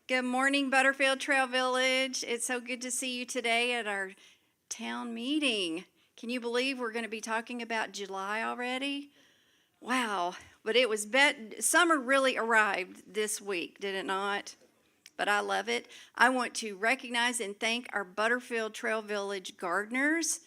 Good morning, Butterfield Trail Village. It's so good to see you today at our town meeting. Can you believe we're going to be talking about July already? Wow, but summer really arrived this week, did it not? But I love it. I want to recognize and thank our Butterfield Trail Village gardeners.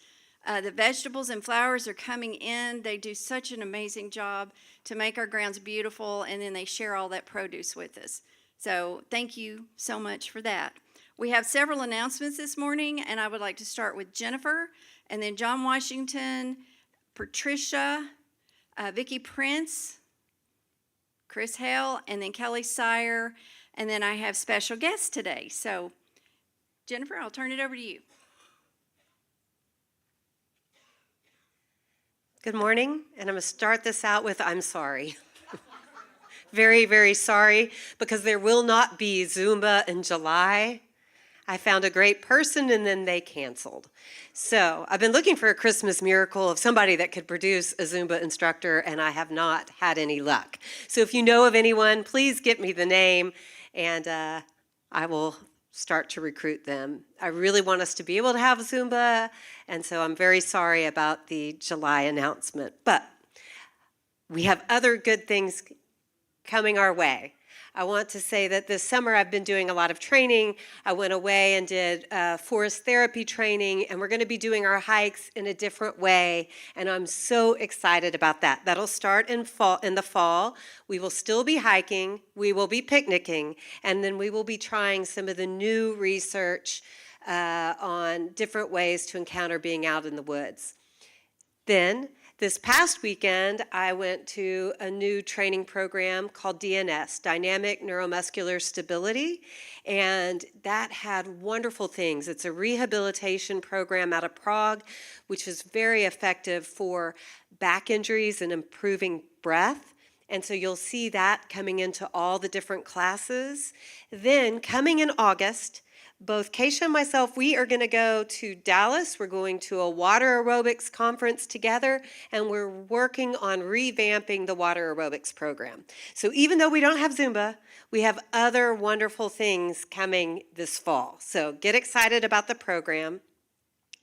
The vegetables and flowers are coming in. They do such an amazing job to make our grounds beautiful, and then they share all that produce with us. So thank you so much for that. We have several announcements this morning, and I would like to start with Jennifer, and then John Washington, Patricia, Vicki Prince, Chris Hale, and then Kelly Sire, and then I have special guests today. So Jennifer, I'll turn it over to you. Good morning, and I'm going to start this out with I'm sorry. Very, very sorry, because there will not be Zumba in July. I found a great person and then they canceled. So I've been looking for a Christmas miracle of somebody that could produce a Zumba instructor, and I have not had any luck. So if you know of anyone, please get me the name, and I will start to recruit them. I really want us to be able to have Zumba, and so I'm very sorry about the July announcement. But we have other good things coming our way. I want to say that this summer I've been doing a lot of training. I went away and did forest therapy training, and we're going to be doing our hikes in a different way, and I'm so excited about that. That'll start in the fall. We will still be hiking, we will be picnicking, and then we will be trying some of the new research on different ways to encounter being out in the woods. Then, this past weekend, I went to a new training program called DNS, Dynamic Neuromuscular Stability, and that had wonderful things. It's a rehabilitation program out of Prague, which is very effective for back injuries and improving breath. And so you'll see that coming into all the different classes. Then, coming in August, both Keisha and myself, we are going to go to Dallas. We're going to a water aerobics conference together, and we're working on revamping the water aerobics program. So even though we don't have Zumba, we have other wonderful things coming this fall. So get excited about the program.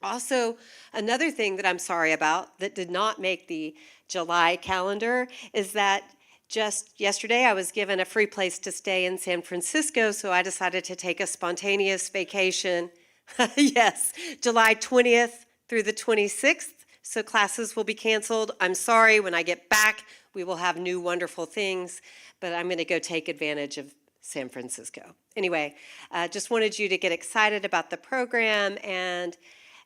Also, another thing that I'm sorry about that did not make the July calendar is that just yesterday, I was given a free place to stay in San Francisco, so I decided to take a spontaneous vacation. Yes, July 20th through the 26th, so classes will be canceled. I'm sorry, when I get back, we will have new wonderful things, but I'm going to go take advantage of San Francisco. Anyway, just wanted you to get excited about the program, and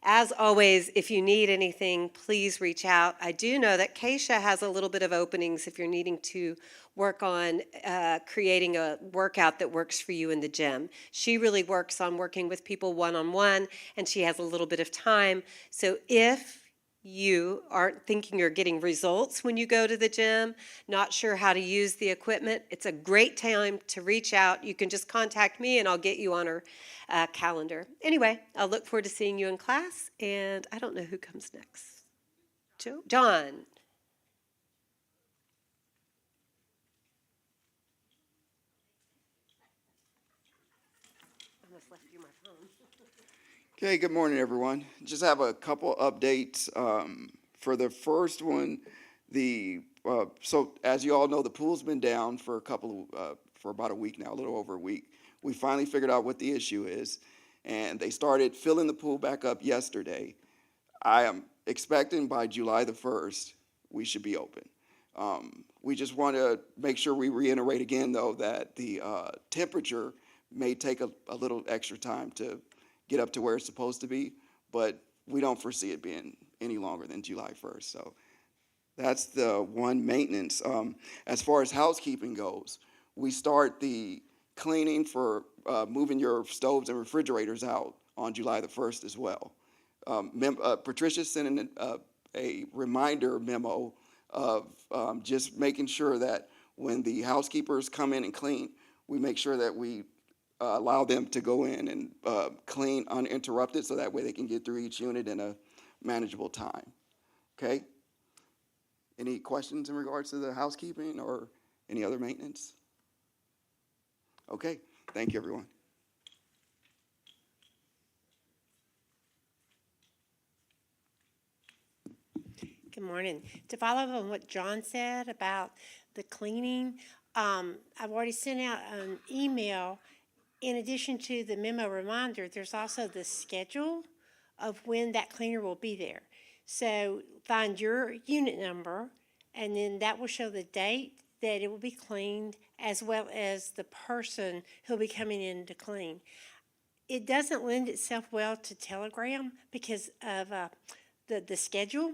as always, if you need anything, please reach out. I do know that Keisha has a little bit of openings if you're needing to work on creating a workout that works for you in the gym. She really works on working with people one-on-one, and she has a little bit of time. So if you aren't thinking you're getting results when you go to the gym, not sure how to use the equipment, it's a great time to reach out. You can just contact me and I'll get you on our calendar. Anyway, I'll look forward to seeing you in class, and I don't know who comes next. Joe? John. I almost left you my phone. Okay, good morning, everyone. Just have a couple updates. For the first one, so as you all know, the pool's been down for for about a week now, a little over a week. We finally figured out what the issue is, and they started filling the pool back up yesterday. I am expecting by July the 1st, we should be open. We just want to make sure we reiterate again, though, that the temperature may take a little extra time to get up to where it's supposed to be, but we don't foresee it being any longer than July 1st. So that's the one maintenance. As far as housekeeping goes, we start the cleaning for moving your stoves and refrigerators out on July the 1st as well. Patricia sent in a reminder memo of just making sure that when the housekeepers come in and clean, we make sure that we allow them to go in and clean uninterrupted, so that way they can get through each unit in a manageable time. Okay? Any questions in regards to the housekeeping or any other maintenance? Okay, Thank you, everyone. Good morning. To follow up on what John said about the cleaning, I've already sent out an email. In addition to the memo reminder, there's also the schedule of when that cleaner will be there. So find your unit number, and then that will show the date that it will be cleaned, as well as the person who'll be coming in to clean. It doesn't lend itself well to Telegram because of the schedule.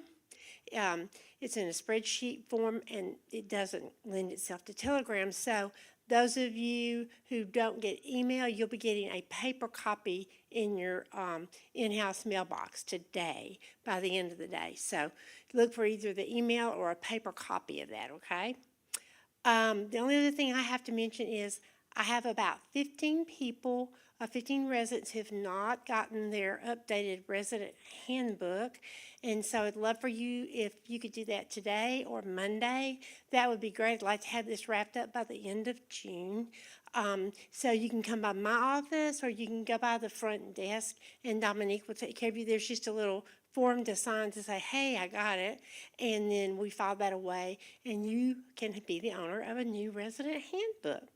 It's in a spreadsheet form, and it doesn't lend itself to Telegram. So those of you who don't get email, you'll be getting a paper copy in your in-house mailbox today by the end of the day. So look for either the email or a paper copy of that, okay? The only other thing I have to mention is I have about 15 people, 15 residents who have not gotten their updated resident handbook. And so I'd love for you, if you could do that today or Monday, that would be great. I'd like to have this wrapped up by the end of June. So you can come by my office or you can go by the front desk and Dominique will take care of you. There's just a little form to sign to say, hey, I got it. And then we file that away and you can be the owner of a new resident handbook.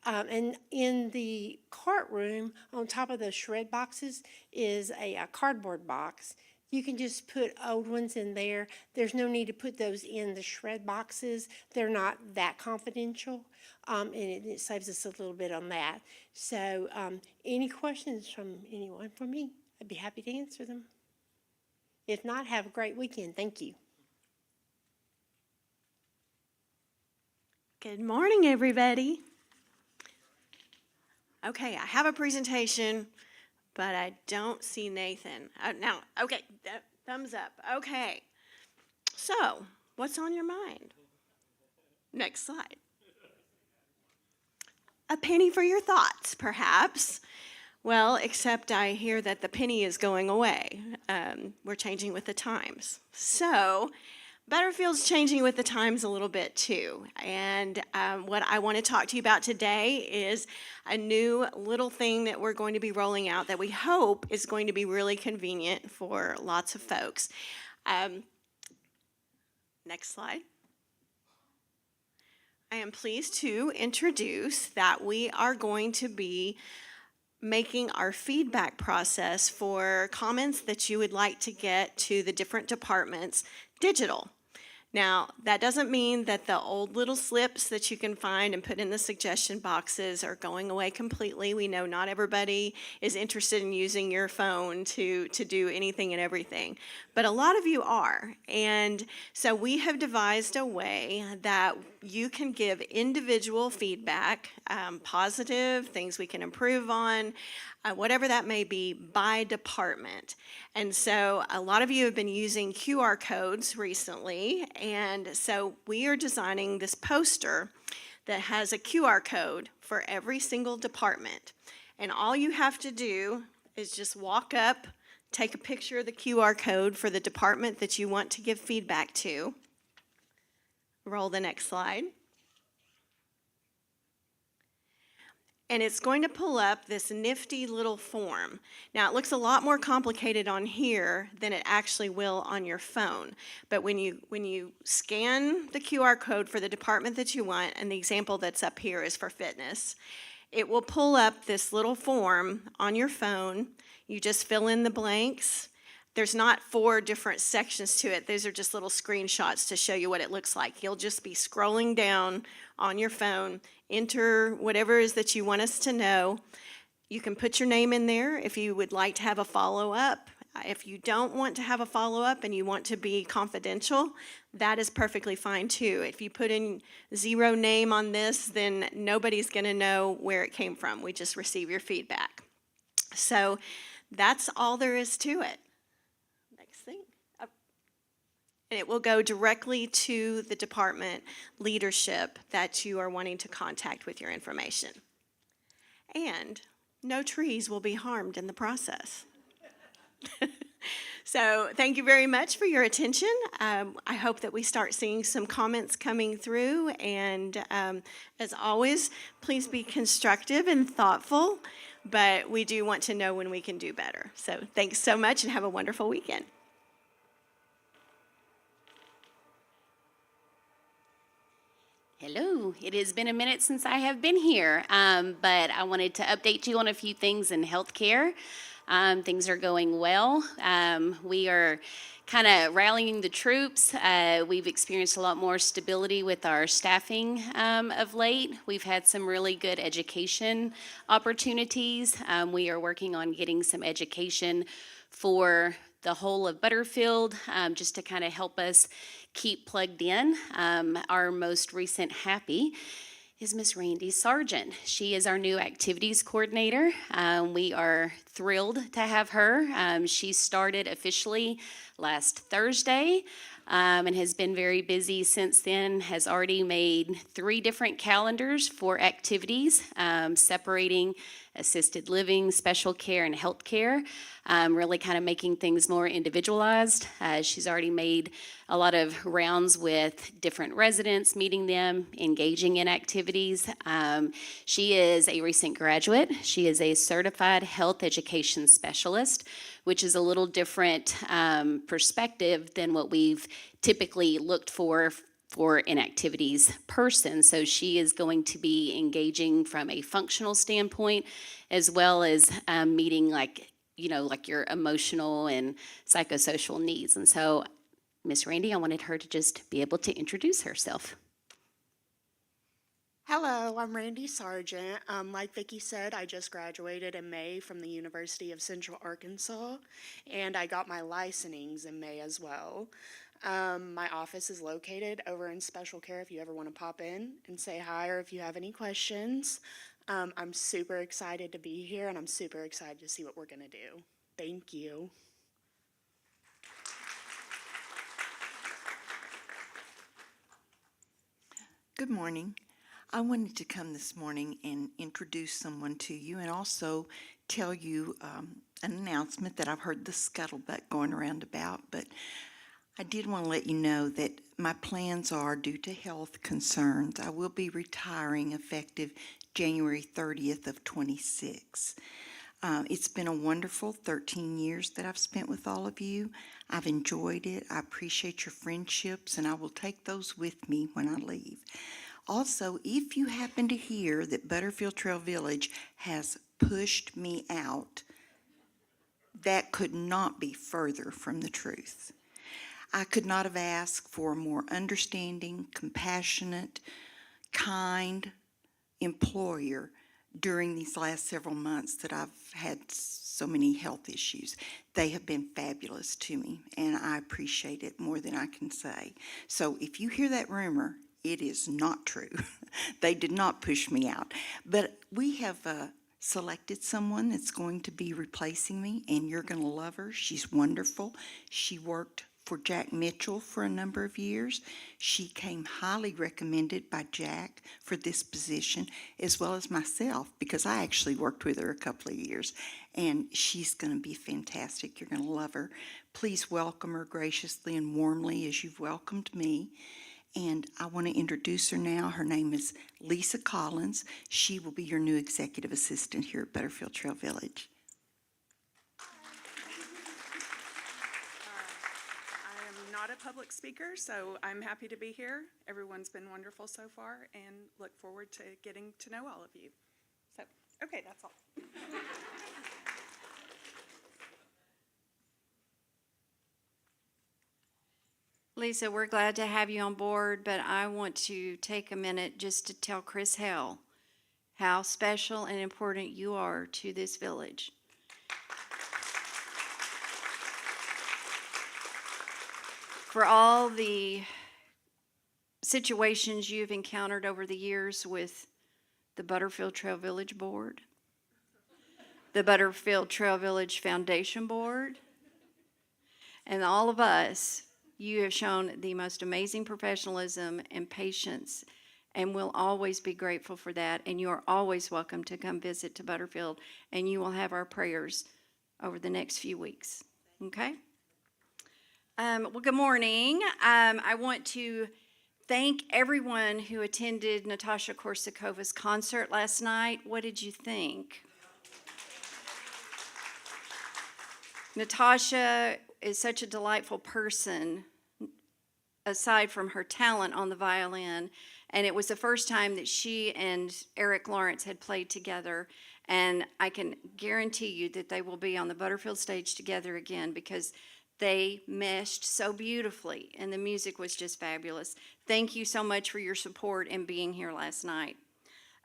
And in the cart room, on top of those shred boxes is a cardboard box. You can just put old ones in there. There's no need to put those in the shred boxes. They're not that confidential, and it saves us a little bit on that. So any questions from anyone for me? I'd be happy to answer them. If not, have a great weekend. Thank you. Good morning, everybody. Okay, I have a presentation, but I don't see Nathan. Now, okay, thumbs up. Okay, so what's on your mind? Next slide. A penny for your thoughts, perhaps. Well, except I hear that the penny is going away. We're changing with the times. So Butterfield's changing with the times a little bit too. And what I want to talk to you about today is a new little thing that we're going to be rolling out that we hope is going to be really convenient for lots of folks. Next slide. I am pleased to introduce that we are going to be making our feedback process for comments that you would like to get to the different departments digital. Now, that doesn't mean that the old little slips that you can find and put in the suggestion boxes are going away completely. We know not everybody is interested in using your phone to do anything and everything, but a lot of you are. And so we have devised a way that you can give individual feedback, positive, things we can improve on, whatever that may be, by department. And so a lot of you have been using QR codes recently, and so we are designing this poster that has a QR code for every single department. And all you have to do is just walk up, take a picture of the QR code for the department that you want to give feedback to. Roll the next slide. And it's going to pull up this nifty little form. Now, it looks a lot more complicated on here than it actually will on your phone. But when you scan the QR code for the department that you want, and the example that's up here is for fitness, it will pull up this little form on your phone. You just fill in the blanks. There's not 4 different sections to it. These are just little screenshots to show you what it looks like. You'll just be scrolling down on your phone, enter whatever it is that you want us to know. You can put your name in there if you would like to have a follow-up. If you don't want to have a follow-up and you want to be confidential, that is perfectly fine too. If you put in 0 name on this, then nobody's going to know where it came from. We just receive your feedback. So that's all there is to it. Thing. And it will go directly to the department leadership that you are wanting to contact with your information. And no trees will be harmed in the process. So thank you very much for your attention. I hope that we start seeing some comments coming through. And as always, please be constructive and thoughtful. But we do want to know when we can do better. So thanks so much and have a wonderful weekend. Hello, it has been a minute since I have been here, but I wanted to update you on a few things in healthcare. Things are going well. We are kind of rallying the troops. We've experienced a lot more stability with our staffing of late. We've had some really good education opportunities. We are working on getting some education for the whole of Butterfield, just to kind of help us keep plugged in. Our most recent happy is Miss Randy Sargent. She is our new activities coordinator. We are thrilled to have her. She started officially last Thursday and has been very busy since then, has already made 3 different calendars for activities, separating assisted living, special care, and health care, really kind of making things more individualized. She's already made a lot of rounds with different residents, meeting them, engaging in activities. She is a recent graduate. She is a certified health education specialist, which is a little different perspective than what we've typically looked for an activities person. So she is going to be engaging from a functional standpoint, as well as meeting like your emotional and psychosocial needs. And so Miss Randy, I wanted her to just be able to introduce herself. Hello, I'm Randy Sargent. Like Vicki said, I just graduated in May from the University of Central Arkansas, and I got my licensings in May as well. My office is located over in special care if you ever want to pop in and say hi or if you have any questions. I'm super excited to be here, and I'm super excited to see what we're going to do. Thank you. Good morning. I wanted to come this morning and introduce someone to you and also tell you an announcement that I've heard the scuttlebutt going around about, but I did want to let you know that my plans are, due to health concerns, I will be retiring effective January 30th of 26. It's been a wonderful 13 years that I've spent with all of you. I've enjoyed it. I appreciate your friendships, and I will take those with me when I leave. Also, if you happen to hear that Butterfield Trail Village has pushed me out, that could not be further from the truth. I could not have asked for a more understanding, compassionate, kind employer during these last several months that I've had so many health issues. They have been fabulous to me, and I appreciate it more than I can say. So if you hear that rumor, it is not true. They did not push me out. But we have selected someone that's going to be replacing me, and you're going to love her. She's wonderful. She worked for Jack Mitchell for a number of years. She came highly recommended by Jack for this position, as well as myself, because I actually worked with her a couple of years. And she's going to be fantastic. You're going to love her. Please welcome her graciously and warmly as you've welcomed me. And I want to introduce her now. Her name is Lisa Collins. She will be your new executive assistant here at Butterfield Trail Village. I am not a public speaker, so I'm happy to be here. Everyone's been wonderful so far, and look forward to getting to know all of you. So, okay, that's all. Lisa, we're glad to have you on board, but I want to take a minute just to tell Chris Hell how special and important you are to this village. For all the situations you've encountered over the years with the Butterfield Trail Village Board, the Butterfield Trail Village Foundation Board, and all of us, you have shown the most amazing professionalism and patience, and we'll always be grateful for that. And you are always welcome to come visit to Butterfield, and you will have our prayers over the next few weeks. Okay? Well, good morning. I want to thank everyone who attended Natasha Korsakova's concert last night. What did you think? Natasha is such a delightful person, aside from her talent on the violin. And it was the first time that she and Eric Lawrence had played together. And I can guarantee you that they will be on the Butterfield stage together again because they meshed so beautifully and the music was just fabulous. Thank you so much for your support and being here last night.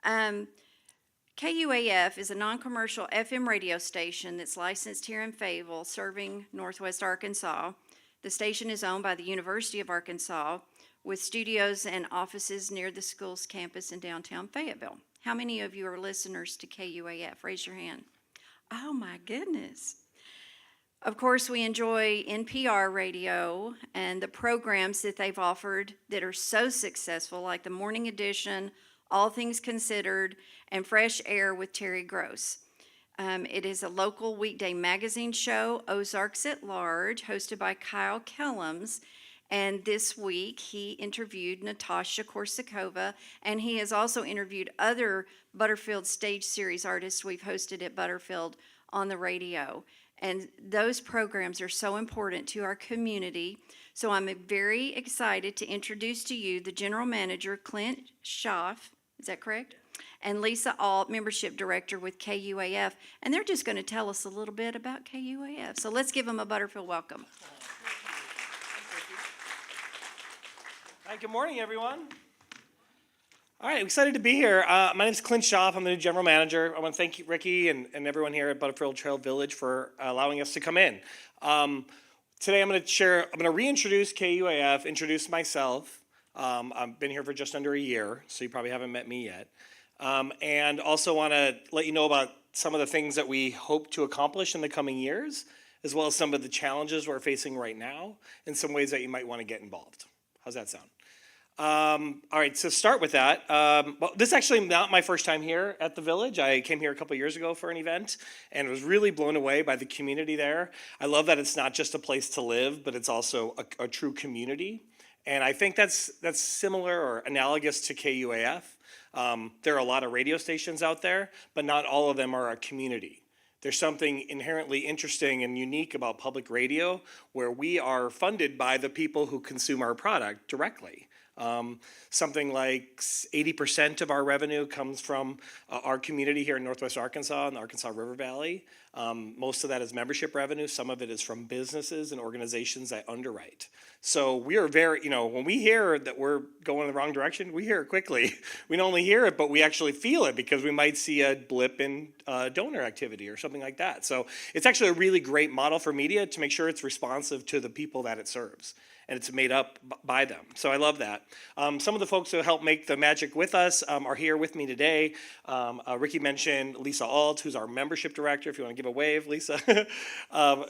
KUAF is a non-commercial FM radio station that's licensed here in Fayetteville, serving Northwest Arkansas. The station is owned by the University of Arkansas, with studios and offices near the school's campus in downtown Fayetteville. How many of you are listeners to KUAF? Raise your hand. Oh my goodness. Of course, we enjoy NPR radio and the programs that they've offered that are so successful, like the Morning Edition, All Things Considered, and Fresh Air with Terry Gross. It is a local weekday magazine show, Ozarks at Large, hosted by Kyle Kellums. And this week, he interviewed Natasha Korsakova, and he has also interviewed other Butterfield Stage Series artists we've hosted at Butterfield on the radio. And those programs are so important to our community. So I'm very excited to introduce to you the General Manager, Clint Schaff, is that correct? And Lisa Alt, Membership Director with KUAF. And they're just going to tell us a little bit about KUAF. So let's give them a Butterfield welcome. Hi, good morning, everyone. All right, excited to be here. My name is Clint Schaff. I'm the new general manager. I want to thank Ricky and everyone here at Butterfield Trail Village for allowing us to come in. Today I'm going to reintroduce KUAF, introduce myself. I've been here for just under a year, so you probably haven't met me yet. And also want to let you know about some of the things that we hope to accomplish in the coming years, as well as some of the challenges we're facing right now, and some ways that you might want to get involved. How's that sound? All right, so start with that. Well, this is actually not my first time here at the Village. I came here a couple years ago for an event and was really blown away by the community there. I love that it's not just a place to live, but it's also a true community. And I think that's similar or analogous to KUAF. There are a lot of radio stations out there, but not all of them are a community. There's something inherently interesting and unique about public radio where we are funded by the people who consume our product directly. Something like 80% of our revenue comes from our community here in Northwest Arkansas and the Arkansas River Valley. Most of that is membership revenue. Some of it is from businesses and organizations that underwrite. So we are very, when we hear that we're going in the wrong direction, we hear it quickly. We not only hear it, but we actually feel it because we might see a blip in donor activity or something like that. So it's actually a really great model for media to make sure it's responsive to the people that it serves. And it's made up by them. So I love that. Some of the folks who help make the magic with us are here with me today. Ricky mentioned Lisa Alt, who's our membership director. If you want to give a wave, Lisa.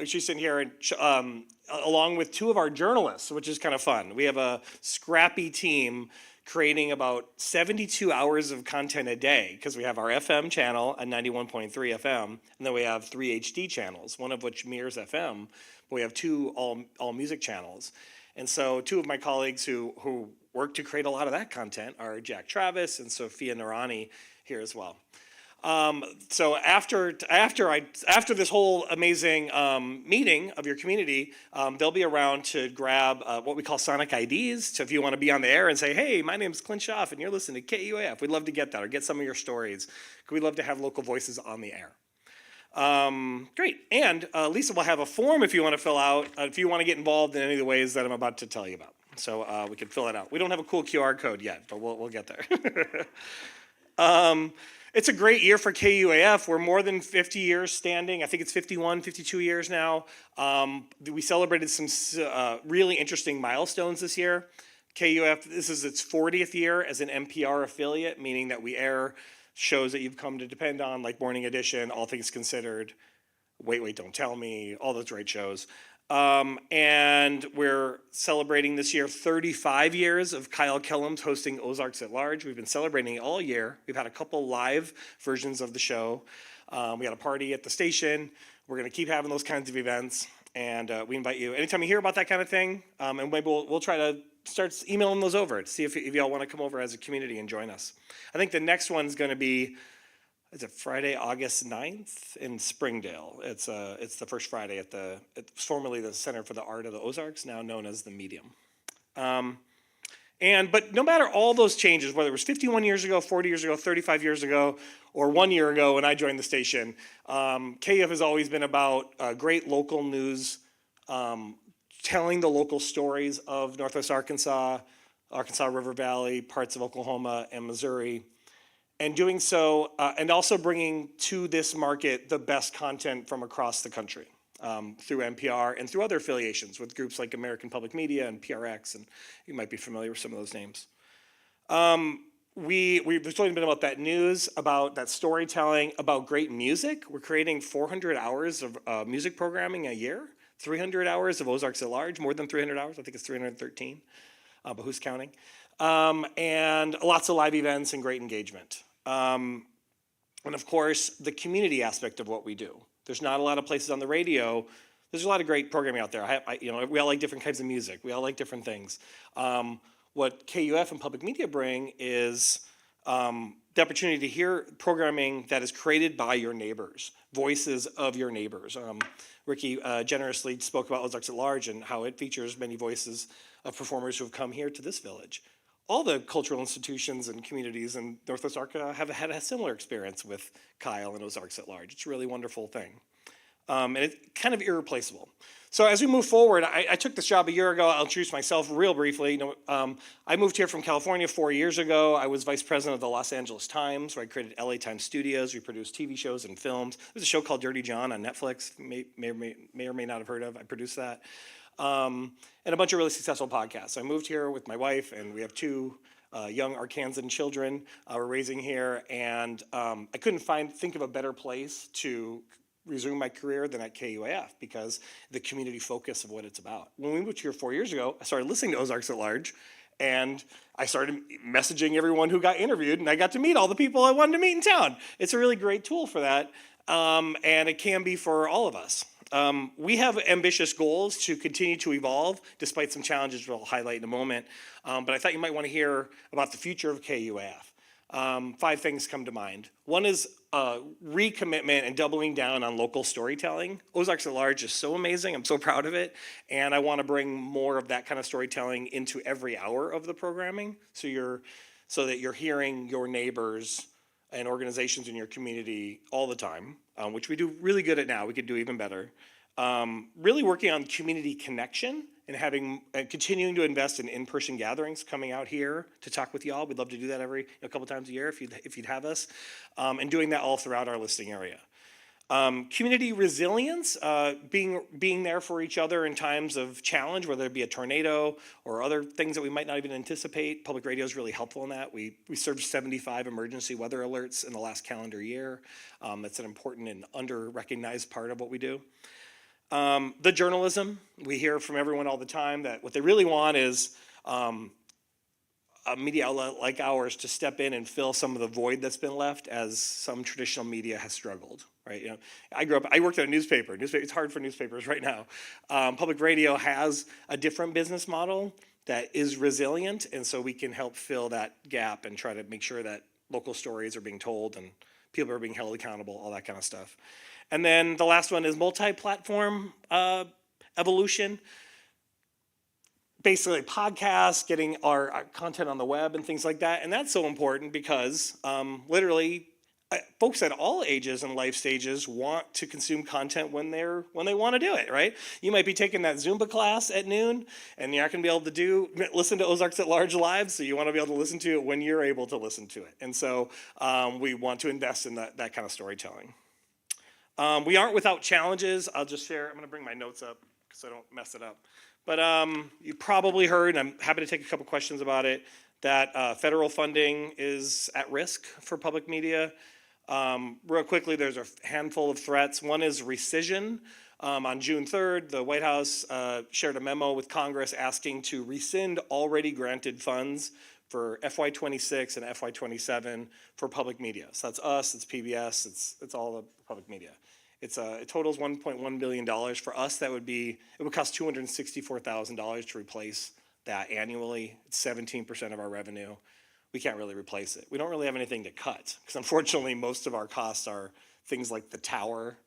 She's sitting here and, along with two of our journalists, which is kind of fun. We have a scrappy team creating about 72 hours of content a day because we have our FM channel at 91.3 FM, and then we have 3 HD channels, one of which mirrors FM, but we have two all music channels. And so two of my colleagues who work to create a lot of that content are Jack Travis and Sophia Narani here as well. So after this whole amazing meeting of your community, they'll be around to grab what we call Sonic IDs. So if you want to be on the air and say, hey, my name's Clint Schaff and you're listening to KUAF, we'd love to get that or get some of your stories. We'd love to have local voices on the air. Great. And Lisa will have a form if you want to fill out, if you want to get involved in any of the ways that I'm about to tell you about. So we can fill it out. We don't have a cool QR code yet, but we'll get there. It's a great year for KUAF. We're more than 50 years standing. I think it's 51, 52 years now. We celebrated some really interesting milestones this year. KUAF, this is its 40th year as an NPR affiliate, meaning that we air shows that you've come to depend on, like Morning Edition, All Things Considered, Wait, Don't Tell Me, all those great shows. And we're celebrating this year 35 years of Kyle Kellums hosting Ozarks at Large. We've been celebrating it all year. We've had a couple live versions of the show. We had a party at the station. We're going to keep having those kinds of events. And we invite you, anytime you hear about that kind of thing, and maybe we'll try to start emailing those over to see if y'all want to come over as a community and join us. I think the next one's going to be, is it Friday, August 9th in Springdale? It's the first Friday at it's formerly the Center for the Art of the Ozarks, now known as the Medium. But no matter all those changes, whether it was 51 years ago, 40 years ago, 35 years ago, or 1 year ago when I joined the station, KUF has always been about great local news, telling the local stories of Northwest Arkansas, Arkansas River Valley, parts of Oklahoma and Missouri, and doing so, and also bringing to this market the best content from across the country through NPR and through other affiliations with groups like American Public Media and PRX, and you might be familiar with some of those names. We've talking been about that news, about that storytelling, about great music. We're creating 400 hours of music programming a year, 300 hours of Ozarks at Large, more than 300 hours. I think it's 313, but who's counting? And lots of live events and great engagement. And of course, the community aspect of what we do. There's not a lot of places on the radio. There's a lot of great programming out there. We all like different kinds of music. We all like different things. What KUF and public media bring is the opportunity to hear programming that is created by your neighbors, voices of your neighbors. Ricky generously spoke about Ozarks at Large and how it features many voices of performers who have come here to this village. All the cultural institutions and communities in Northwest Arkansas have had a similar experience with Kyle and Ozarks at Large. It's a really wonderful thing. And it's kind of irreplaceable. So as we move forward, I took this job a year ago. I'll introduce myself real briefly. I moved here from California 4 years ago. I was vice president of the Los Angeles Times, where I created LA Times Studios. We produced TV shows and films. There's a show called Dirty John on Netflix, may or may not have heard of. I produced that. And a bunch of really successful podcasts. I moved here with my wife, and we have two young Arkansan children we're raising here, and I couldn't think of a better place to resume my career than at KUAF because the community focus of what it's about. When we moved here 4 years ago, I started listening to Ozarks at Large, and I started messaging everyone who got interviewed, and I got to meet all the people I wanted to meet in town. It's a really great tool for that, and it can be for all of us. We have ambitious goals to continue to evolve, despite some challenges we'll highlight in a moment. But I thought you might want to hear about the future of KUAF. 5 things come to mind. One is recommitment and doubling down on local storytelling. Ozarks at Large is so amazing. I'm so proud of it. And I want to bring more of that kind of storytelling into every hour of the programming so that you're hearing your neighbors and organizations in your community all the time, which we do really good at now. We could do even better. Really working on community connection and continuing to invest in in-person gatherings, coming out here to talk with y'all. We'd love to do that a couple times a year if you'd have us, and doing that all throughout our listing area. Community resilience, being there for each other in times of challenge, whether it be a tornado or other things that we might not even anticipate. Public radio is really helpful in that. We served 75 emergency weather alerts in the last calendar year. That's an important and under-recognized part of what we do. The journalism, we hear from everyone all the time that what they really want is a media outlet like ours to step in and fill some of the void that's been left as some traditional media has struggled, right? I worked at a newspaper. It's hard for newspapers right now. Public radio has a different business model that is resilient, and so we can help fill that gap and try to make sure that local stories are being told and people are being held accountable, all that kind of stuff. And then the last one is multi-platform evolution. Basically podcasts, getting our content on the web and things like that. And that's so important because literally folks at all ages and life stages want to consume content when they want to do it, right? You might be taking that Zumba class at noon and you're not going to be able to listen to Ozarks at Large live, so you want to be able to listen to it when you're able to listen to it. And so we want to invest in that kind of storytelling. We aren't without challenges. I'll just share. I'm going to bring my notes up so I don't mess it up. But you probably heard, and I'm happy to take a couple questions about it, that federal funding is at risk for public media. Real quickly, there's a handful of threats. One is rescission. On June 3rd, the White House shared a memo with Congress asking to rescind already granted funds for FY26 and FY27 for public media. So that's us, it's PBS, it's all the public media. It totals $1.1 billion. For us, it would cost $264,000 to replace that annually. It's 17% of our revenue. We can't really replace it. We don't really have anything to cut, because unfortunately, most of our costs are things like the tower,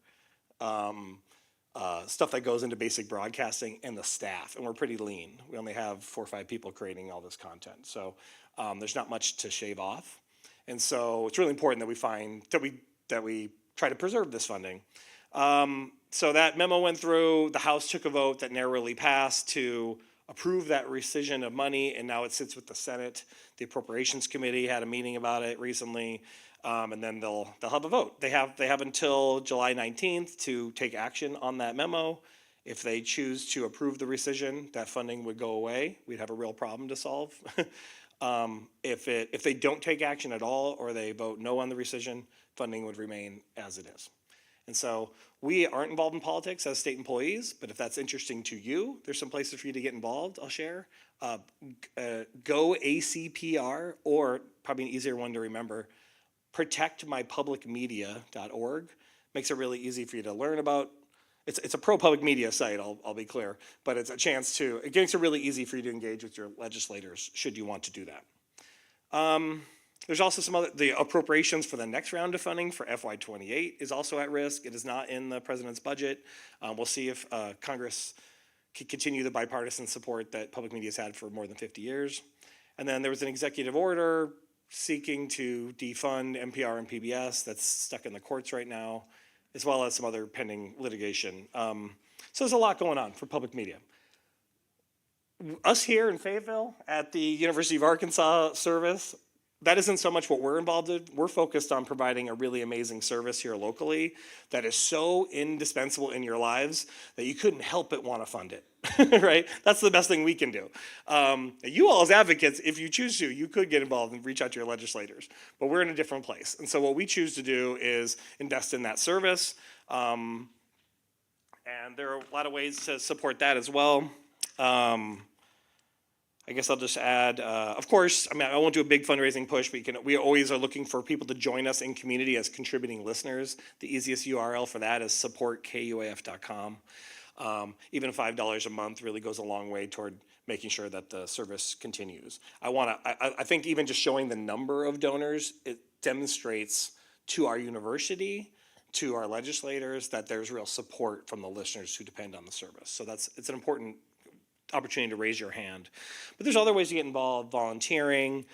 stuff that goes into basic broadcasting, and the staff, and we're pretty lean. We only have 4 or 5 people creating all this content, so there's not much to shave off. And so it's really important that we try to preserve this funding. So that memo went through, the House took a vote that narrowly passed to approve that rescission of money, and now it sits with the Senate. The Appropriations Committee had a meeting about it recently, and then they'll have a vote. They have until July 19th to take action on that memo. If they choose to approve the rescission, that funding would go away. We'd have a real problem to solve. If they don't take action at all, or they vote no on the rescission, funding would remain as it is. And so we aren't involved in politics as state employees, but if that's interesting to you, there's some places for you to get involved, I'll share. Go ACPR, or probably an easier one to remember, protectmypublicmedia.org. Makes it really easy for you to learn about. It's a pro-public media site, I'll be clear, but it makes it really easy for you to engage with your legislators, should you want to do that. There's also the appropriations for the next round of funding for FY28 is also at risk. It is not in the president's budget. We'll see if Congress can continue the bipartisan support that public media has had for more than 50 years. And then there was an executive order seeking to defund NPR and PBS that's stuck in the courts right now, as well as some other pending litigation. So there's a lot going on for public media. Us here in Fayetteville at the University of Arkansas service, that isn't so much what we're involved in. We're focused on providing a really amazing service here locally that is so indispensable in your lives that you couldn't help but want to fund it, right? That's the best thing we can do. You all as advocates, if you choose to, you could get involved and reach out to your legislators, but we're in a different place. And so what we choose to do is invest in that service. And there are a lot of ways to support that as well. I guess I'll just add, of course, I won't do a big fundraising push, but we always are looking for people to join us in community as contributing listeners. The easiest URL for that is supportkuaf.com. Even $5 a month really goes a long way toward making sure that the service continues. I think even just showing the number of donors, it demonstrates to our university, to our legislators, that there's real support from the listeners who depend on the service. So it's an important opportunity to raise your hand. But there's other ways to get involved: volunteering,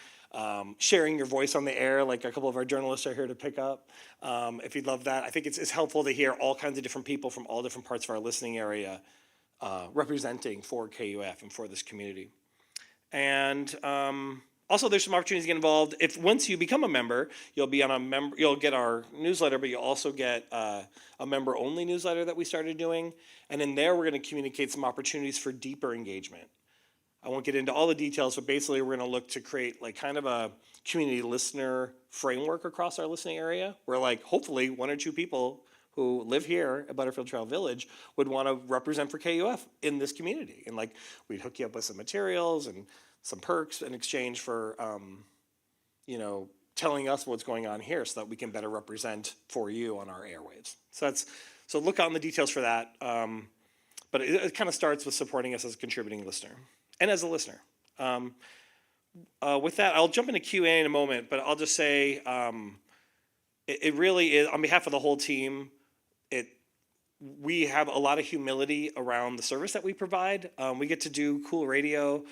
sharing your voice on the air, like a couple of our journalists are here to pick up. If you'd love that, I think it's helpful to hear all kinds of different people from all different parts of our listening area representing for KUF and for this community. And also, there's some opportunities to get involved. Once you become a member, you'll get our newsletter, but you'll also get a member-only newsletter that we started doing. And in there, we're going to communicate some opportunities for deeper engagement. I won't get into all the details, but basically, we're going to look to create kind of a community listener framework across our listening area, where hopefully 1 or 2 people who live here at Butterfield Trail Village would want to represent for KUF in this community. And we'd hook you up with some materials and some perks in exchange for, telling us what's going on here so that we can better represent for you on our airwaves. So look out in the details for that. But it kind of starts with supporting us as a contributing listener and as a listener. With that, I'll jump into Q&A in a moment, but I'll just say it really is, on behalf of the whole team, we have a lot of humility around the service that we provide. We get to do cool radio.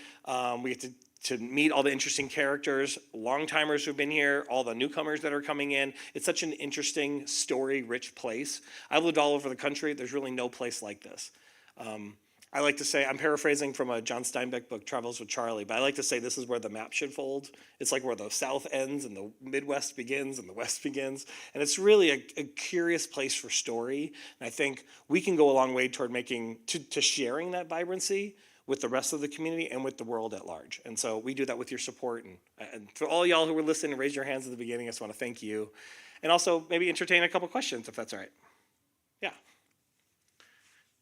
We get to meet all the interesting characters, long-timers who've been here, all the newcomers that are coming in. It's such an interesting, story-rich place. I've lived all over the country. There's really no place like this. I like to say, I'm paraphrasing from a John Steinbeck book, Travels with Charlie, but I like to say this is where the map should fold. It's like where the South ends and the Midwest begins and the West begins. And it's really a curious place for story. And I think we can go a long way toward to sharing that vibrancy with the rest of the community and with the world at large. And so we do that with your support. And for all y'all who were listening and raised your hands at the beginning, I just want to thank you. And also maybe entertain a couple questions, if that's all right. Yeah.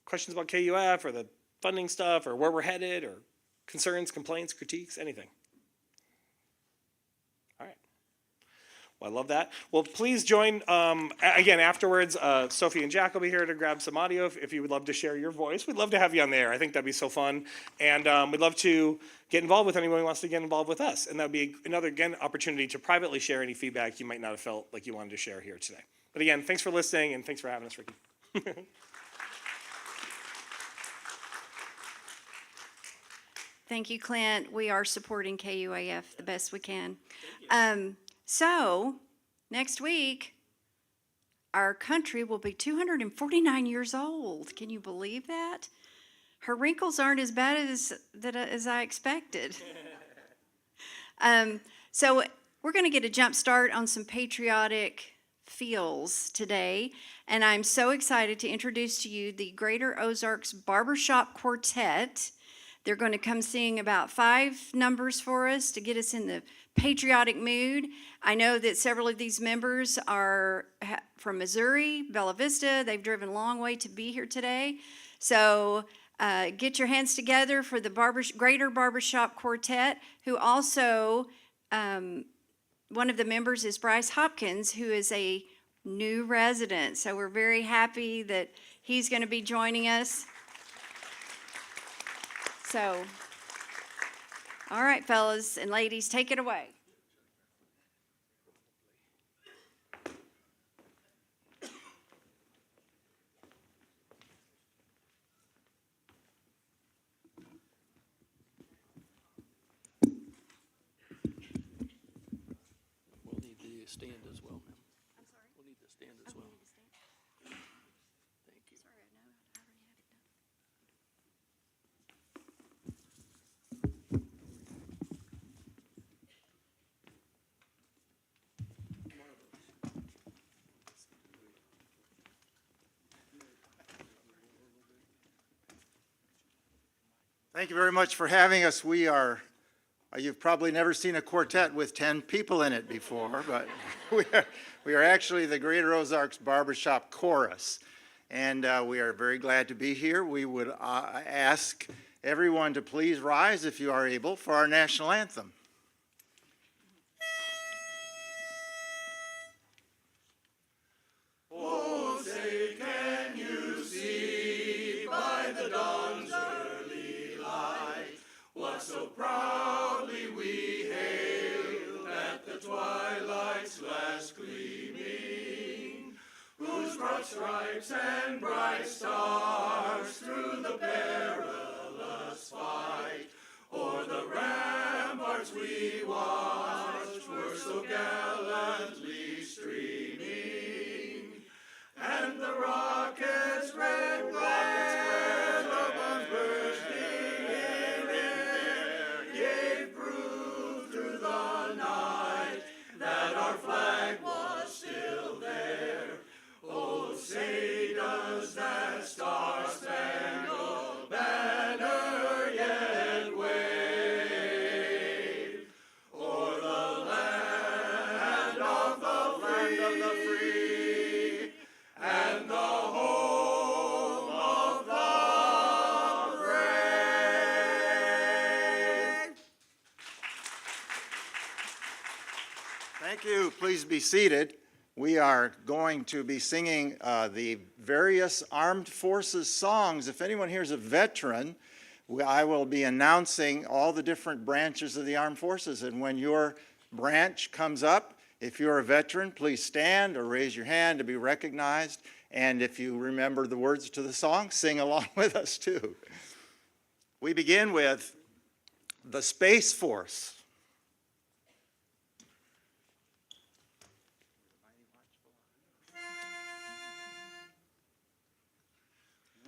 Questions about KUF or the funding stuff or where we're headed or concerns, complaints, critiques, anything. All right. Well, I love that. Well, please join, again, afterwards, Sophie and Jack will be here to grab some audio if you would love to share your voice. We'd love to have you on there. I think that'd be so fun. And we'd love to get involved with anyone who wants to get involved with us. And that'd be another, again, opportunity to privately share any feedback you might not have felt like you wanted to share here today. But again, thanks for listening and thanks for having us, Ricky. Thank you, Clint. We are supporting KUAF the best we can. So, next week, our country will be 249 years old. Can you believe that? Her wrinkles aren't as bad as I expected. So, we're going to get a jump start on some patriotic feels today, and I'm so excited to introduce to you the Greater Ozarks Barbershop Quartet. They're going to come sing about 5 numbers for us to get us in the patriotic mood. I know that several of these members are from Missouri, Bella Vista. They've driven a long way to be here today. So get your hands together for the Greater Barbershop Quartet, who also, one of the members is Bryce Hopkins, who is a new resident. So we're very happy that he's going to be joining us. So, all right, fellas and ladies, take it away. We'll need to stand as well, ma'am. I'm sorry? We'll need to stand as well. Thank you. Sorry, I know. I already had it done. Thank you very much for having us. We are, you've probably never seen a quartet with 10 people in it before, but we are actually the Greater Ozarks Barbershop Chorus. And we are very glad to be here. We would ask everyone to please rise, if you are able, for our national anthem. Stripes and bright stars through the perilous fight, o'er the ramparts we watched were so gallantly streaming, and the rockets' red glare, the bombs bursting in air, gave proof through the night that our flag was still there. Oh, say does that star-spangled banner yet wave o'er the land of the free and the home of the brave. Thank you. Please be seated. We are going to be singing the various armed forces songs. If anyone here is a veteran, I will be announcing all the different branches of the armed forces. And when your branch comes up, if you're a veteran, please stand or raise your hand to be recognized. And if you remember the words to the song, sing along with us too. We begin with the Space Force.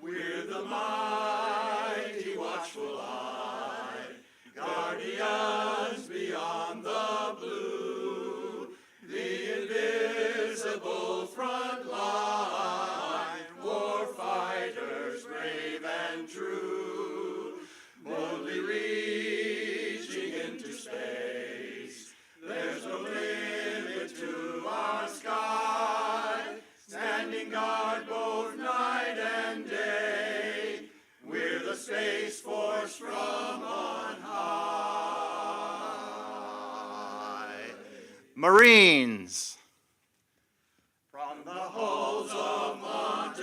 We're the mighty watchful eye, guardians beyond the blue, the invisible front line, war fighters brave and true, boldly reaching into space. Marines. From the halls of Montezuma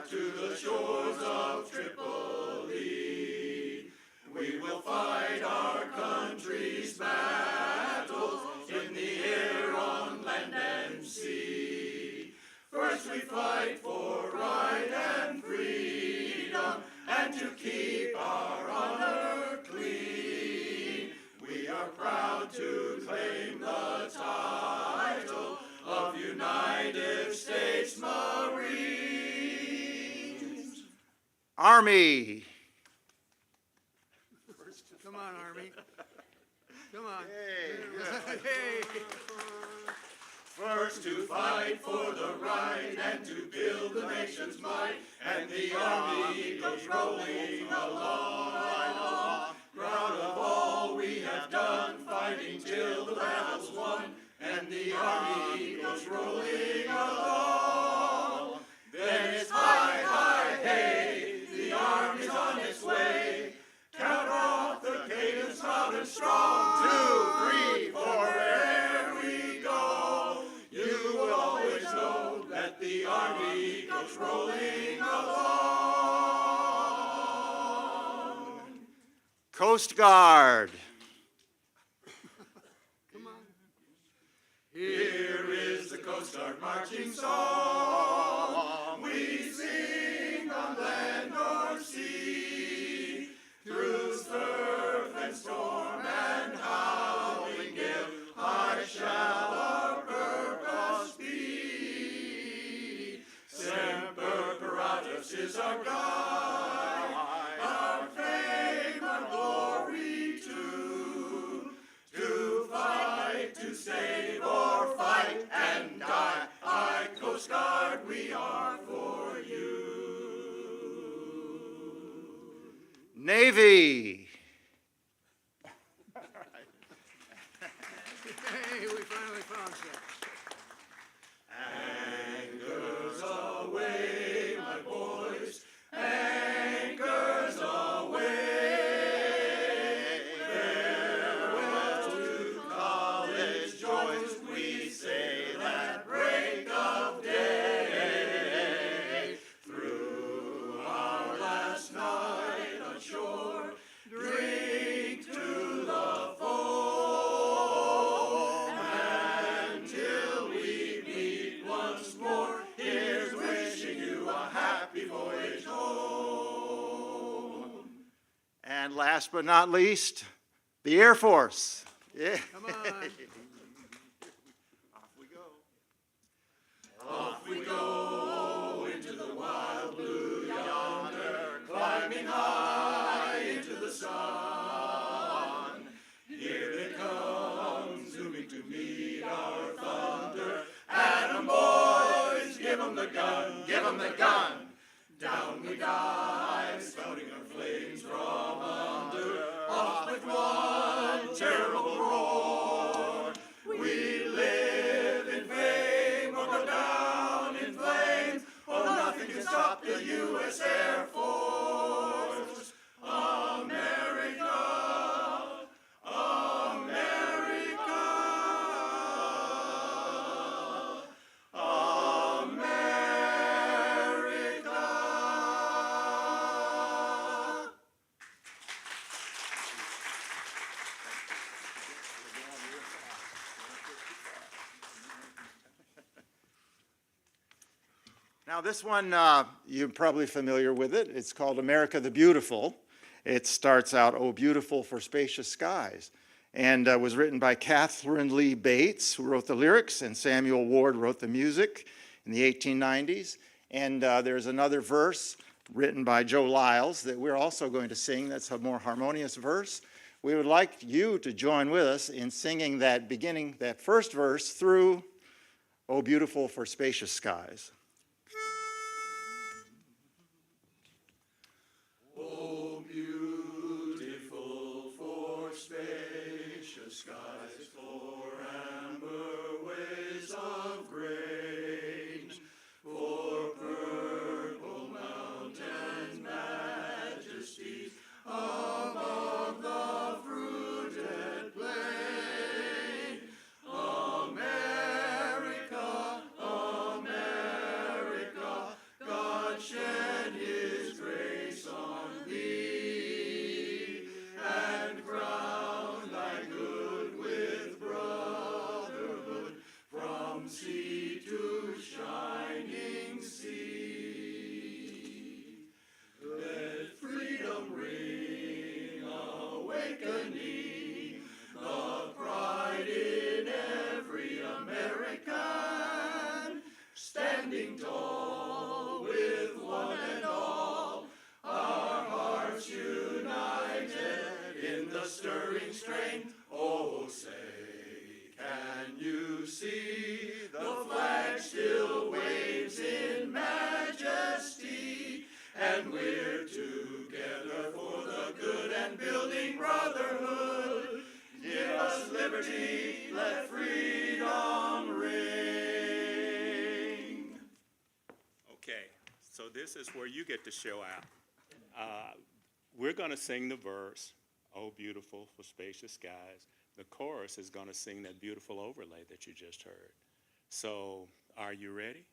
to the shores of Tripoli, we will fight our country's battles in the air, on land and sea. First we fight for right and freedom, and to keep our honor clean. We are proud to claim the title of United States Marines. Army. Come on, Army. Come on. First to fight for the right and to build the nation's might, and the Army goes rolling along, right along. Proud of all we have done, fighting till the battle's won, and the Army goes rolling along. Then it's hi, hi, hey, the Army's on its way. Count off the cadence loud and strong, 2, 3, 4, wherever we go. You will always know that the Army goes rolling along. Coast Guard. Here is the Coast Guard marching song. We sing on land or sea, through surf and storm and howling gale, high shall our purpose be. Semper Paratus is our guide, our fame, our glory too. To fight, to save, or fight and die, I, Coast Guard, we are for you. Navy. Hey, we finally found you. Anchors away, my boys, anchors away. Farewell to college joys, we say that break of day. Through our last night on shore, drink to the foam, until we meet once more. Here's wishing you a happy voyage home. And last but not least, the Air Force. Yeah. Come on. Off we go into the wild blue yonder, climbing high into the sun. Here it comes, zooming to meet our thunder. Atom boys, give 'em the gun, give 'em the gun. Down we dive, spouting our flames from under. Off with one terrible roar. We live in fame or go down in flames. Oh, nothing can stop the U.S. Air Force. America, America, America. Now, this one, you're probably familiar with it. It's called America the Beautiful. It starts out, "Oh, beautiful for spacious skies," and was written by Catherine Lee Bates, who wrote the lyrics, and Samuel Ward wrote the music in the 1890s. And there's another verse written by Joe Lyles that we're also going to sing. That's a more harmonious verse. We would like you to join with us in singing that beginning, that first verse through, "Oh, beautiful for spacious skies." Oh, beautiful for spacious skies, for amber ways of grain, for purple mountains, majesties above the fruited plain. stirring strain. Oh, say, can you see the flag still waves in majesty? And we're together for the good and building brotherhood. Give us liberty, let freedom ring. Okay, so this is where you get to show out. We're going to sing the verse, "Oh, beautiful for spacious skies." The chorus is going to sing that beautiful overlay that you just heard. So, are you ready?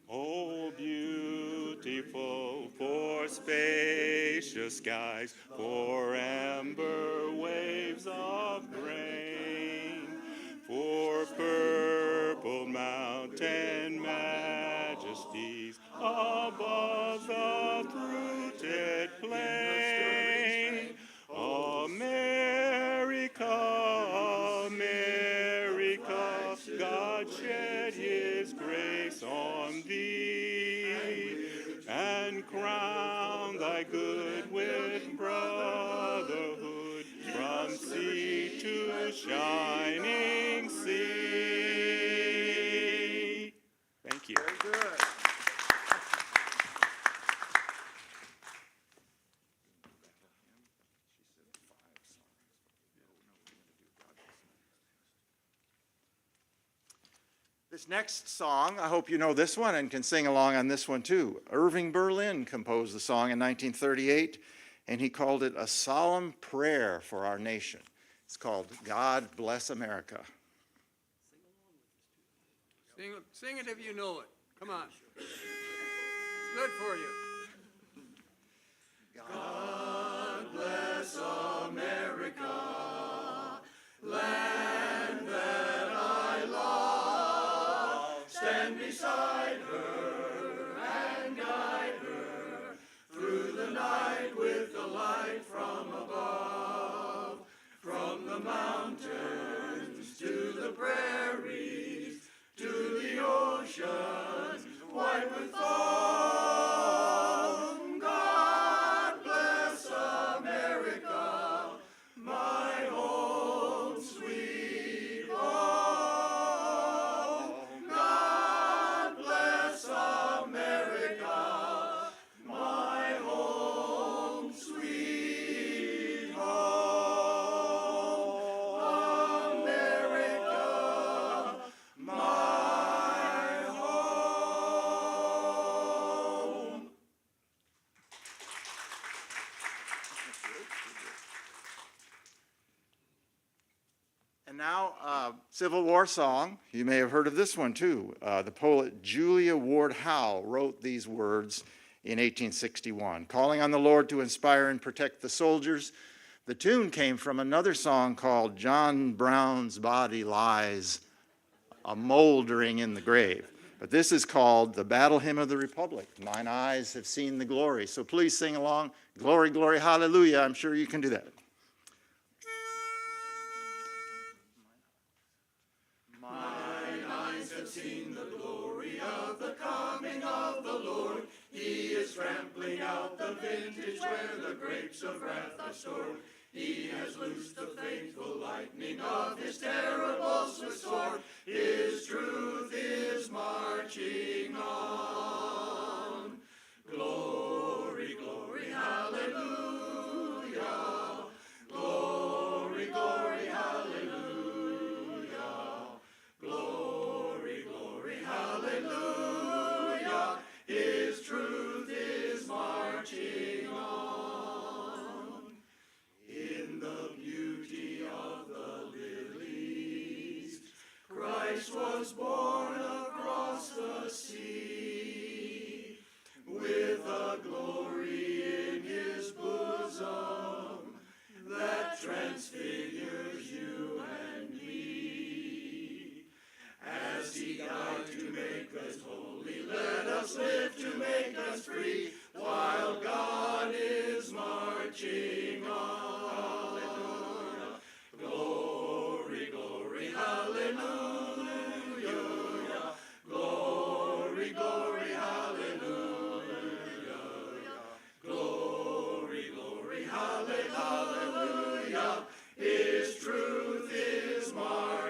Oh, beautiful for spacious skies, for amber waves of grain, for purple mountain majesties above the fruited plain. America, America, God shed his grace on thee, and crown thy good with brotherhood, from sea to shining sea. Thank you. Very good. This next song, I hope you know this one and can sing along on this one too. Irving Berlin composed the song in 1938, and he called it a solemn prayer for our nation. It's called God Bless America. Sing it if you know it. Come on. It's good for you. God bless America, land that I love. Stand beside her and guide her through the night with the light from above. From the mountains to the prairies, to the oceans white with foam. God bless America, my home sweet home. God bless America, my home sweet home. America, my home. And now, Civil War song. You may have heard of this one too. The poet Julia Ward Howe wrote these words in 1861, calling on the Lord to inspire and protect the soldiers. The tune came from another song called John Brown's Body Lies a Moldering in the Grave. But this is called the Battle Hymn of the Republic. Mine eyes have seen the glory. So please sing along. Glory, glory, hallelujah. I'm sure you can do that. Mine eyes have seen the glory of the coming of the Lord. He is trampling out the vintage where the grapes of wrath are stored. He has loosed the faithful lightning of his terrible swift sword. His truth is marching on. Glory, glory, hallelujah. Glory, glory, hallelujah. Glory, glory, hallelujah. His truth is marching on. In the beauty of the lilies, Christ was born across the sea, with a glory in his bosom that transfigures you and me. As he died to make us holy, let us live to make us free, while God is marching on. Hallelujah. Glory, glory, hallelujah.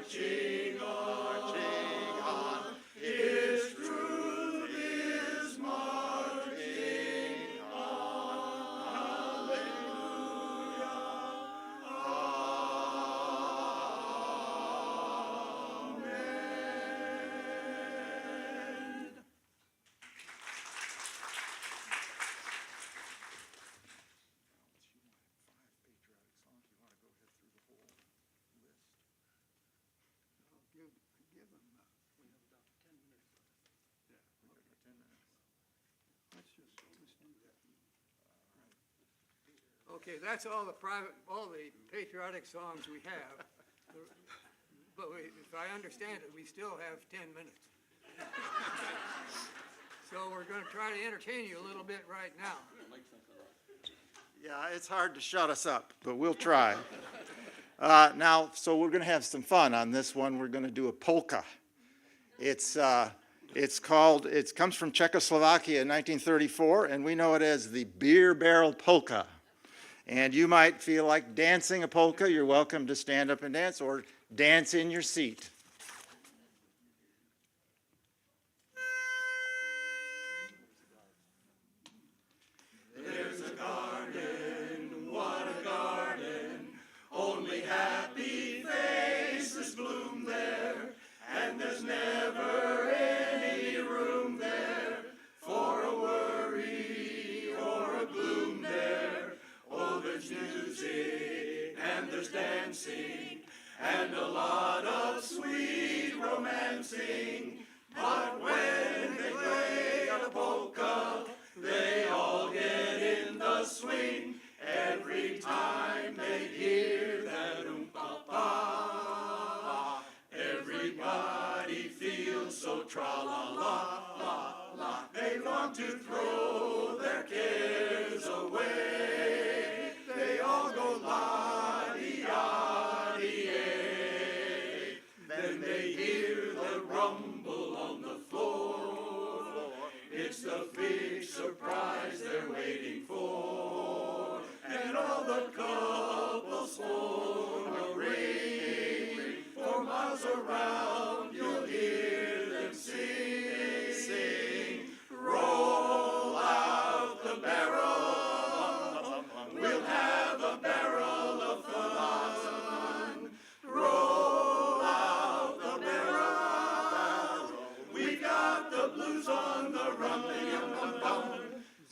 marching on. His truth is marching on. Okay, that's all the patriotic songs we have. But if I understand it, we still have 10 minutes. So we're gonna try to entertain you a little bit right now. Yeah, it's hard to shut us up, but we'll try. Now, so we're gonna have some fun on this one. We're gonna do a polka. It comes from Czechoslovakia in 1934, and we know it as the beer barrel polka. And you might feel like dancing a polka. You're welcome to stand up and dance or dance in your seat. There's a garden, what a garden, only happy faces bloom there, and there's never any room there for a worry or a gloom there. Oh, there's music and there's dancing and a lot of sweet romancing, but when they play a polka, they all get in the swing every time they hear that oom-pa-pa. Everybody feels so tra-la-la-la-la. They want to throw their cares away. They all go la-dee-ah-dee-ay. Then they hear the rumble on the floor. It's the big surprise they're waiting for. And all the couples form a ring. For miles around you'll hear them sing. Roll out the barrel. We'll have a barrel of fun. Roll out the barrel. We got the blues on the run.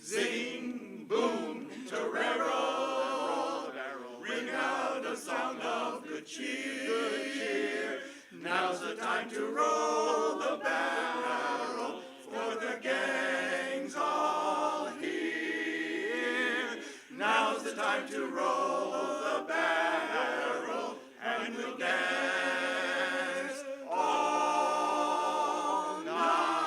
Zing, boom, torero. Ring out a sound of good cheer. Now's the time to roll the barrel, for the gang's all here. Now's the time to roll the barrel, and we'll dance all night.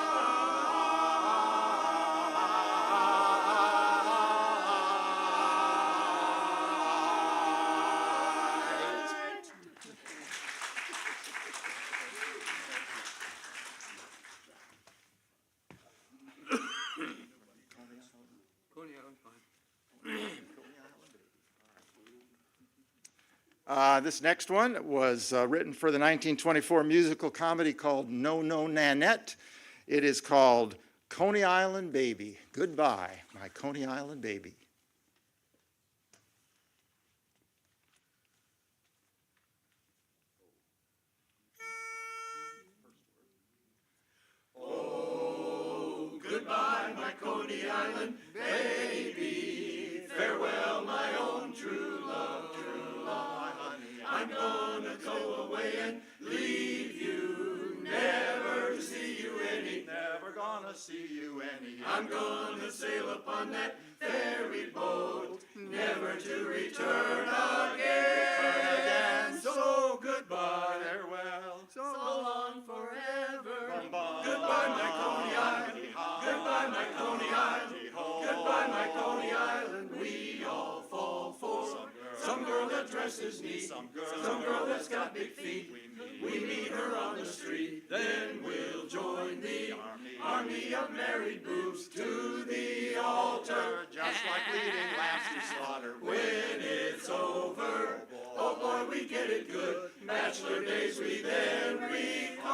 Coney Island's fine. This next one was written for the 1924 musical comedy called No No Nanette. It is called Coney Island Baby. Goodbye, my Coney Island baby. Goodbye, my Coney Island baby. Farewell, my own true love, true love. I'm gonna go away and leave you, never to see you any. Never gonna see you any. I'm gonna sail upon that ferry boat, never to return again. So goodbye, Farewell. so long forever. Goodbye, my Coney Island. Goodbye, my Coney Island. Goodbye, my Coney Island. We all fall for some girl that dresses neat, some girl that's got big feet. We meet her on the street, then we'll join the army of married boobs to the altar, Just like leading lambs to slaughter. when it's over. Oh boy, we get it good. Bachelor days we then recall.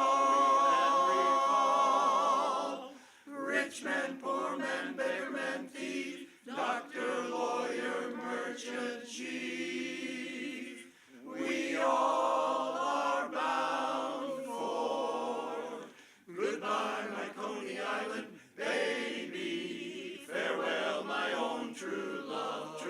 Rich man, poor man, beggar man, thief, doctor, lawyer, merchant, chief. We all are bound for goodbye, my Coney Island baby. Farewell, my own true love,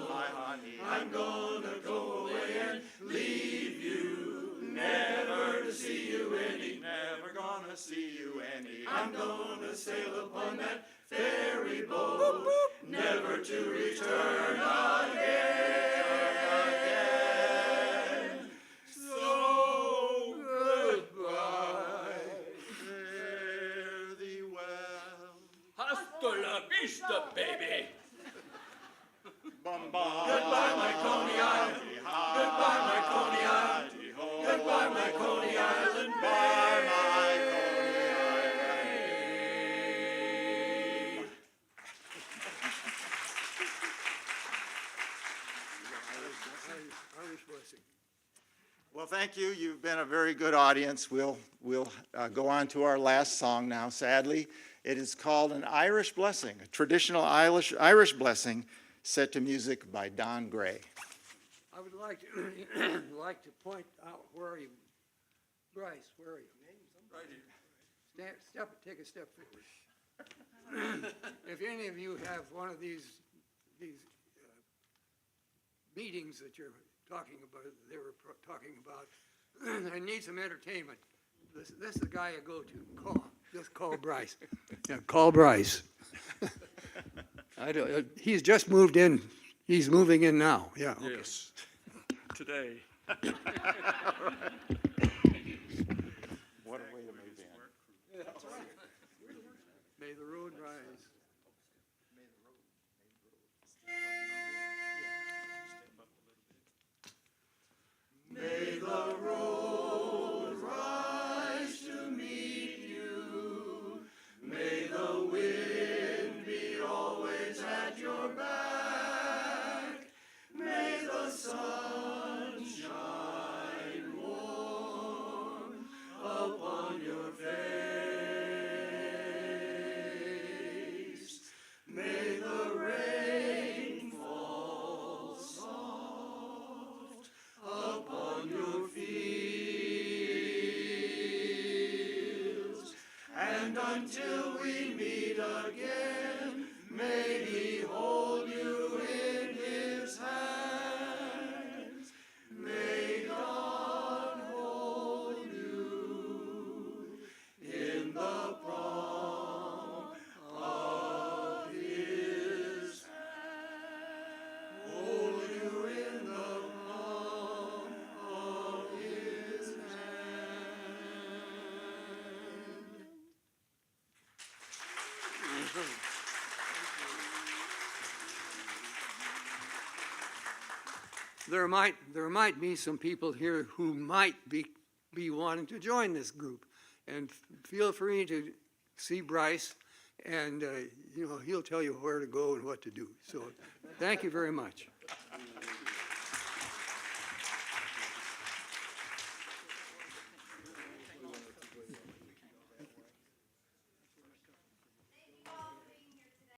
my honey. I'm gonna go away and leave you, never to see you any, never gonna see you any. I'm gonna sail upon that ferry boat, never to return again. So goodbye, fare thee well. Hasta la vista, baby. Goodbye, my Coney Island. Goodbye, my Coney Island. Goodbye, my Coney Island. Bye, my Coney Island. Irish blessing. Well, thank you. You've been a very good audience. We'll go on to our last song now, sadly. It is called An Irish Blessing, a traditional Irish blessing set to music by Don Gray. I would like to, point out, where are you? Bryce, where are you? Right here. Take a step forward. If any of you have one of these meetings that you're talking about, talking about, and need some entertainment, this is the guy you go to. Just call Bryce. Yeah, call Bryce. He's just moved in. He's moving in now. Yeah. Okay. Yes, today. What a way to move in. May the road rise. May the road rise to meet you. May the wind be always at your back. May the sun shine warm upon your face. May the rain fall soft upon your fields. And until we meet again, may he hold you in his hands. May God hold you in the palm of his hand. Hold you in the palm of his hand. There might be some people here who might be wanting to join this group, and feel free to see Bryce, and he'll tell you where to go and what to do. So, thank you very much.